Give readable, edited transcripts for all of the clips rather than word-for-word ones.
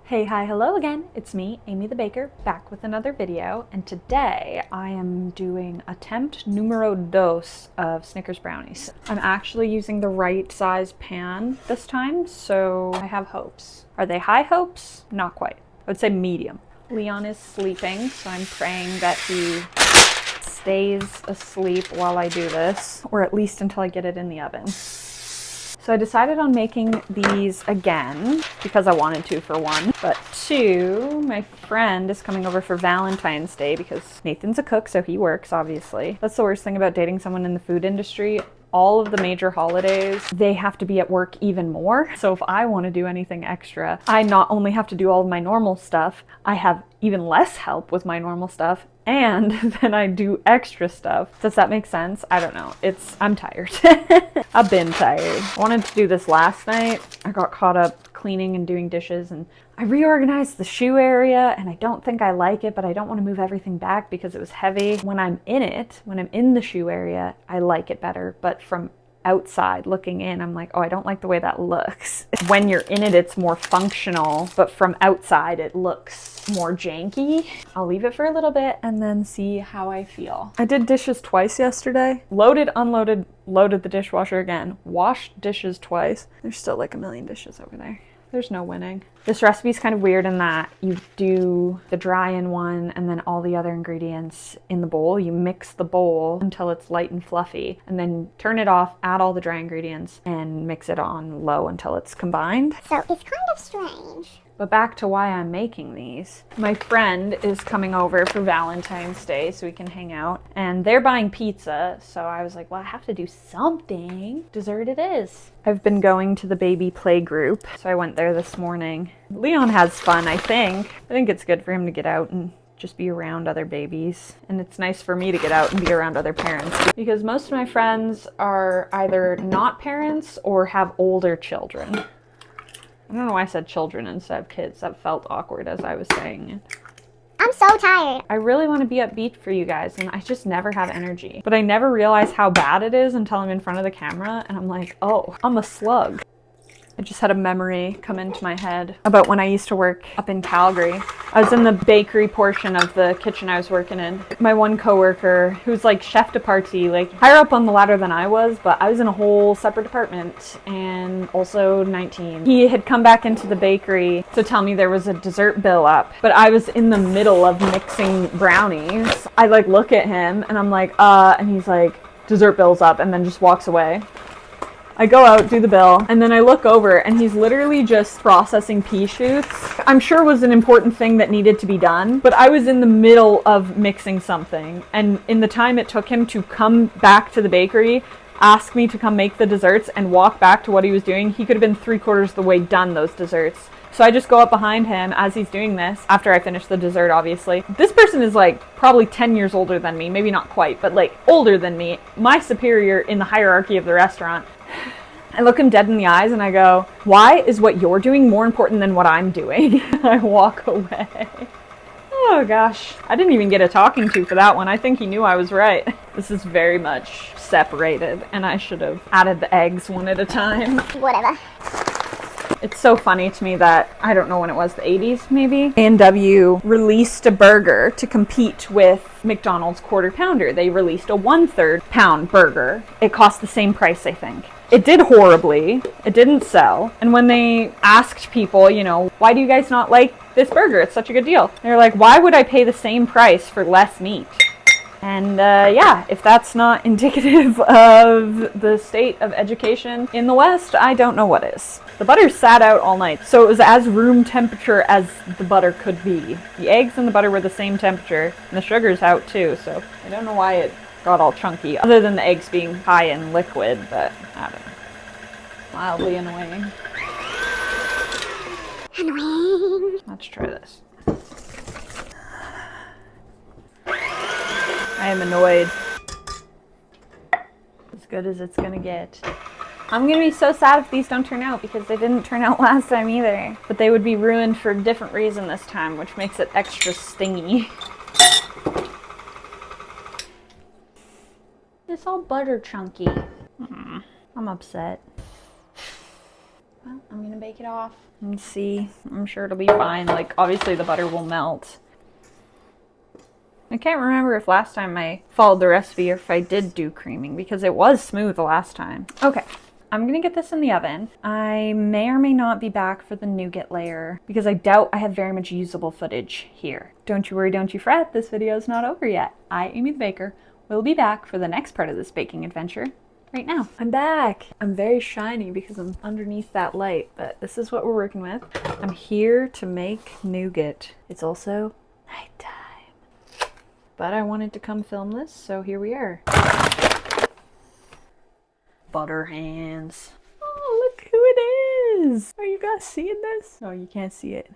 Hey, hi, hello again. It's me, Amy the Baker, back with another video, and today I am doing attempt numero dos of Snickers brownies. I'm actually using the right size pan this time, so I have hopes. Are they high hopes? Not quite. I would say medium. Leon is sleeping, so I'm praying that he stays asleep while I do this, or at least until I get it in the oven. So I decided on making these again because I wanted to, for one, but two, my friend is coming over for Valentine's Day because Nathan's a cook, so he works, obviously. That's the worst thing about dating someone in the food industry. All of the major holidays, they have to be at work even more. So if I want to do anything extra, I not only have to do all of my normal stuff, I have even less help with my normal stuff, and then I do extra stuff. Does that make sense? I don't know. I'm tired. I've been tired. I wanted to do this last night. I got caught up cleaning and doing dishes, and I reorganized the shoe area, and I don't think I like it, but I don't want to move everything back because it was heavy. When I'm in the shoe area, I like it better, but from outside looking in, I'm like, oh, I don't like the way that looks. When you're in it, it's more functional, but from outside, it looks more janky. I'll leave it for a little bit and then see how I feel. I did dishes twice yesterday. Loaded, unloaded, loaded the dishwasher again. Washed dishes twice. There's still like a million dishes over there. There's no winning. This recipe is kind of weird in that you do the dry in one and then all the other ingredients in the bowl. You mix the bowl until it's light and fluffy and then turn it off, add all the dry ingredients and mix it on low until it's combined. So it's kind of strange. But back to why I'm making these. My friend is coming over for Valentine's Day so we can hang out, and they're buying pizza, so I was like, well, I have to do something. Dessert it is. I've been going to the baby play group, so I went there this morning. Leon has fun, I think. I think it's good for him to get out and just be around other babies. And it's nice for me to get out and be around other parents because most of my friends are either not parents or have older children. I don't know why I said children instead of kids. That felt awkward as I was saying it. I'm so tired. I really want to be upbeat for you guys, and I just never have energy. But I never realize how bad it is until I'm in front of the camera, and I'm like, oh, I'm a slug. I just had a memory come into my head about when I used to work up in Calgary. I was in the bakery portion of the kitchen I was working in. My one coworker, who's like chef de partie, like higher up on the ladder than I was, but I was in a whole separate department and also 19. He had come back into the bakery to tell me there was a dessert bill up, but I was in the middle of mixing brownies. I like look at him and I'm like, and he's like, dessert bill's up, and then just walks away. I go out, do the bill, and then I look over and he's literally just processing pea shoots. I'm sure it was an important thing that needed to be done, but I was in the middle of mixing something, and in the time it took him to come back to the bakery, ask me to come make the desserts, and walk back to what he was doing, he could have been 3/4 of the way done those desserts. So I just go up behind him as he's doing this, after I finish the dessert, obviously. This person is like probably 10 years older than me, maybe not quite, but like older than me, my superior in the hierarchy of the restaurant. I look him dead in the eyes and I go, why is what you're doing more important than what I'm doing? I walk away. Oh gosh, I didn't even get a talking to for that one. I think he knew I was right. This is very much separated, and I should have added the eggs one at a time. Whatever. It's so funny to me that, I don't know when it was, the 80s maybe? A&W released a burger to compete with McDonald's Quarter Pounder. They released a 1/3 pound burger. It cost the same price, I think. It did horribly. It didn't sell. And when they asked people, why do you guys not like this burger? It's such a good deal. They're like, why would I pay the same price for less meat? And yeah, if that's not indicative of the state of education in the West, I don't know what is. The butter sat out all night, so it was as room temperature as the butter could be. The eggs and the butter were the same temperature, and the sugar's out too, so I don't know why it got all chunky, other than the eggs being high in liquid, but I don't know. Mildly annoying. Annoying. Let's try this. I am annoyed. As good as it's gonna get. I'm gonna be so sad if these don't turn out because they didn't turn out last time either. But they would be ruined for a different reason this time, which makes it extra stingy. It's all butter chunky. I'm upset. Well, I'm gonna bake it off and see. I'm sure it'll be fine. Like, obviously the butter will melt. I can't remember if last time I followed the recipe or if I did do creaming because it was smooth the last time. Okay, I'm gonna get this in the oven. I may or may not be back for the nougat layer because I doubt I have very much usable footage here. Don't you worry, don't you fret, this video is not over yet. I, Amy the Baker, will be back for the next part of this baking adventure right now. I'm back. I'm very shiny because I'm underneath that light, but this is what we're working with. I'm here to make nougat. It's also nighttime. But I wanted to come film this, so here we are. Butter hands. Oh, look who it is! Are you guys seeing this? Oh, you can't see it.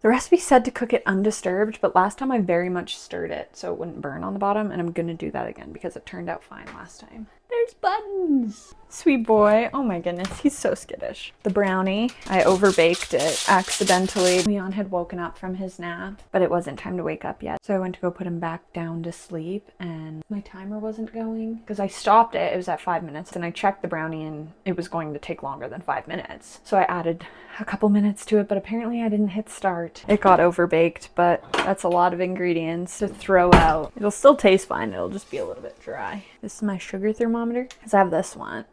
The recipe said to cook it undisturbed, but last time I very much stirred it so it wouldn't burn on the bottom, and I'm gonna do that again because it turned out fine last time. There's Buttons! Sweet boy. Oh my goodness, he's so skittish. The brownie, I overbaked it accidentally. Leon had woken up from his nap, but it wasn't time to wake up yet. So I went to go put him back down to sleep, and my timer wasn't going because I stopped it. It was at 5 minutes, and I checked the brownie and it was going to take longer than 5 minutes. So I added a couple minutes to it, but apparently I didn't hit start. It got overbaked, but that's a lot of ingredients to throw out. It'll still taste fine. It'll just be a little bit dry. This is my sugar thermometer because I have this one,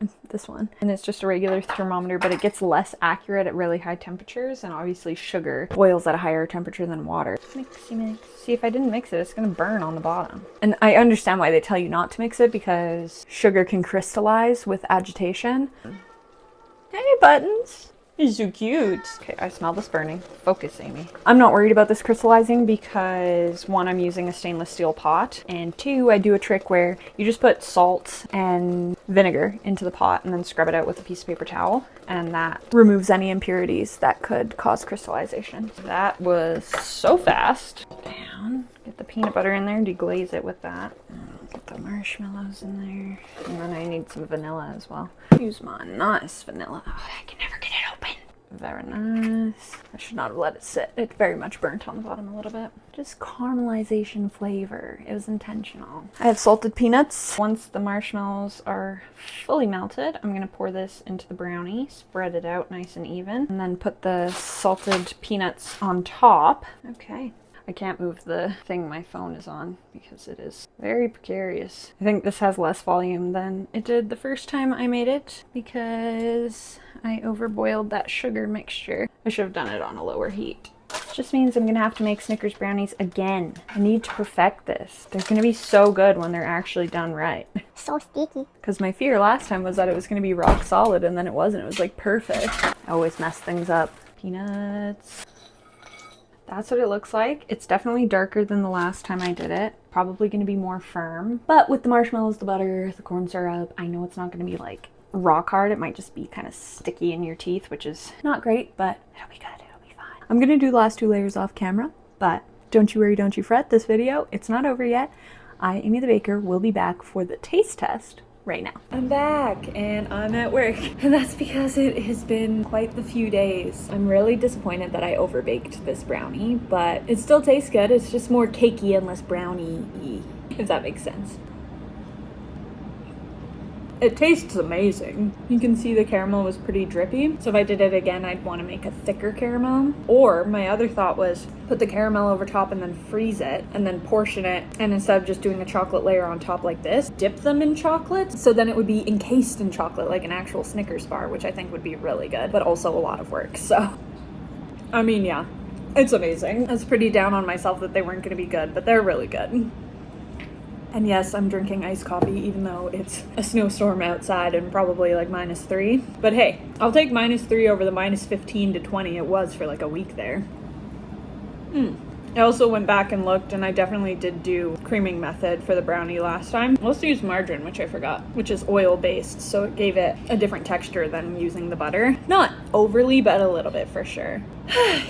and it's just a regular thermometer, but it gets less accurate at really high temperatures, and obviously sugar boils at a higher temperature than water. Mixy mix. See, if I didn't mix it, it's gonna burn on the bottom. And I understand why they tell you not to mix it because sugar can crystallize with agitation. Hey, Buttons. He's so cute. Okay, I smell this burning. Focus, Amy. I'm not worried about this crystallizing because 1, I'm using a stainless steel pot, and 2, I do a trick where you just put salt and vinegar into the pot and then scrub it out with a piece of paper towel, and that removes any impurities that could cause crystallization. That was so fast. Down. Get the peanut butter in there, deglaze it with that. Get the marshmallows in there. And then I need some vanilla as well. Use my nice vanilla. Oh, I can never get it open. Very nice. I should not have let it sit. It very much burnt on the bottom a little bit. Just caramelization flavor. It was intentional. I have salted peanuts. Once the marshmallows are fully melted, I'm gonna pour this into the brownie, spread it out nice and even, and then put the salted peanuts on top. Okay. I can't move the thing my phone is on because it is very precarious. I think this has less volume than it did the first time I made it because I overboiled that sugar mixture. I should have done it on a lower heat. It just means I'm gonna have to make Snickers brownies again. I need to perfect this. They're gonna be so good when they're actually done right. So sticky. Because my fear last time was that it was gonna be rock solid, and then it wasn't. It was like perfect. I always mess things up. Peanuts. That's what it looks like. It's definitely darker than the last time I did it. Probably going to be more firm. But with the marshmallows, the butter, the corn syrup, I know it's not going to be like rock hard. It might just be kind of sticky in your teeth, which is not great, but it'll be good. It'll be fine. I'm going to do the last 2 layers off camera, but don't you worry, don't you fret. This video, it's not over yet. I, Amy the Baker, will be back for the taste test right now. I'm back and I'm at work, and that's because it has been quite the few days. I'm really disappointed that I overbaked this brownie, but it still tastes good. It's just more cakey and less brownie-y, if that makes sense. It tastes amazing. You can see the caramel was pretty drippy. So if I did it again, I'd want to make a thicker caramel. Or my other thought was put the caramel over top and then freeze it and then portion it. And instead of just doing a chocolate layer on top like this, dip them in chocolate. So then it would be encased in chocolate like an actual Snickers bar, which I think would be really good, but also a lot of work. So, I mean, yeah, it's amazing. I was pretty down on myself that they weren't going to be good, but they're really good. And yes, I'm drinking iced coffee even though it's a snowstorm outside and probably like -3. But hey, I'll take -3 over the -15 to 20 it was for like a week there. I also went back and looked, and I definitely did do creaming method for the brownie last time. I also used margarine, which I forgot, which is oil based, so it gave it a different texture than using the butter. Not overly, but a little bit for sure.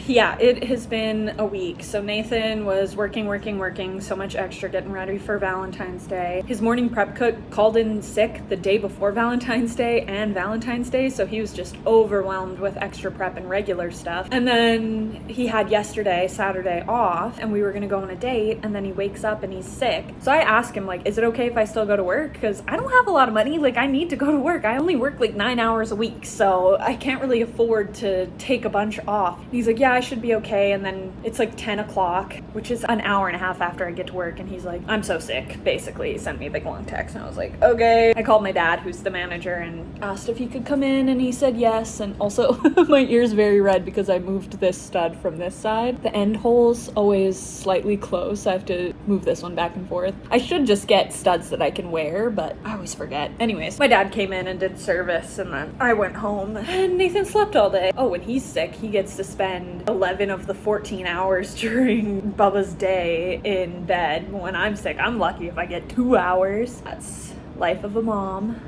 Yeah, it has been a week. So Nathan was working, so much extra getting ready for Valentine's Day. His morning prep cook called in sick the day before Valentine's Day and Valentine's Day, so he was just overwhelmed with extra prep and regular stuff. And then he had yesterday, Saturday, off, and we were gonna go on a date, and then he wakes up and he's sick. So I asked him, like, is it okay if I still go to work? Because I don't have a lot of money, like I need to go to work. I only work like 9 hours a week, so I can't really afford to take a bunch off. He's like, yeah, I should be okay. And then it's like 10 o'clock, which is an hour and a half after I get to work. And he's like, I'm so sick, basically. He sent me a big long text. And I was like, okay. I called my dad, who's the manager, and asked if he could come in. And he said yes. And also, my ear's very red because I moved this stud from this side. The end hole's always slightly close. I have to move this one back and forth. I should just get studs that I can wear, but I always forget. Anyways, my dad came in and did service. And then I went home. And Nathan slept all day. Oh, when he's sick, he gets to spend 11 of the 14 hours during Bubba's day in bed. When I'm sick, I'm lucky if I get 2 hours. That's life of a mom.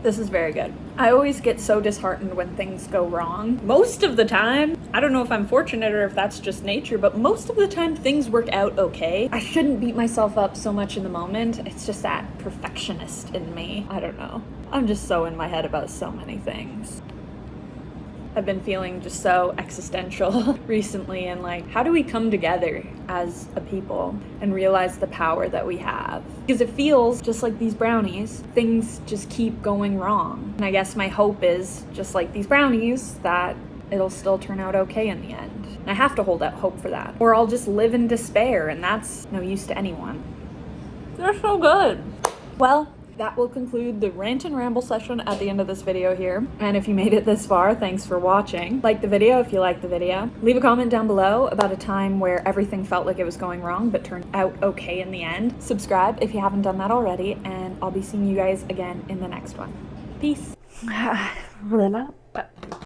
This is very good. I always get so disheartened when things go wrong. Most of the time, I don't know if I'm fortunate or if that's just nature, but most of the time things work out okay. I shouldn't beat myself up so much in the moment. It's just that perfectionist in me. I don't know. I'm just so in my head about so many things. I've been feeling just so existential recently, and like, how do we come together as a people and realize the power that we have? Because it feels just like these brownies, things just keep going wrong. And I guess my hope is, just like these brownies, that it'll still turn out okay in the end. And I have to hold out hope for that, or I'll just live in despair, and that's no use to anyone. They're so good. Well, that will conclude the rant and ramble session at the end of this video here. And if you made it this far, thanks for watching. Like the video if you liked the video. Leave a comment down below about a time where everything felt like it was going wrong but turned out okay in the end. Subscribe if you haven't done that already, and I'll be seeing you guys again in the next one. Peace.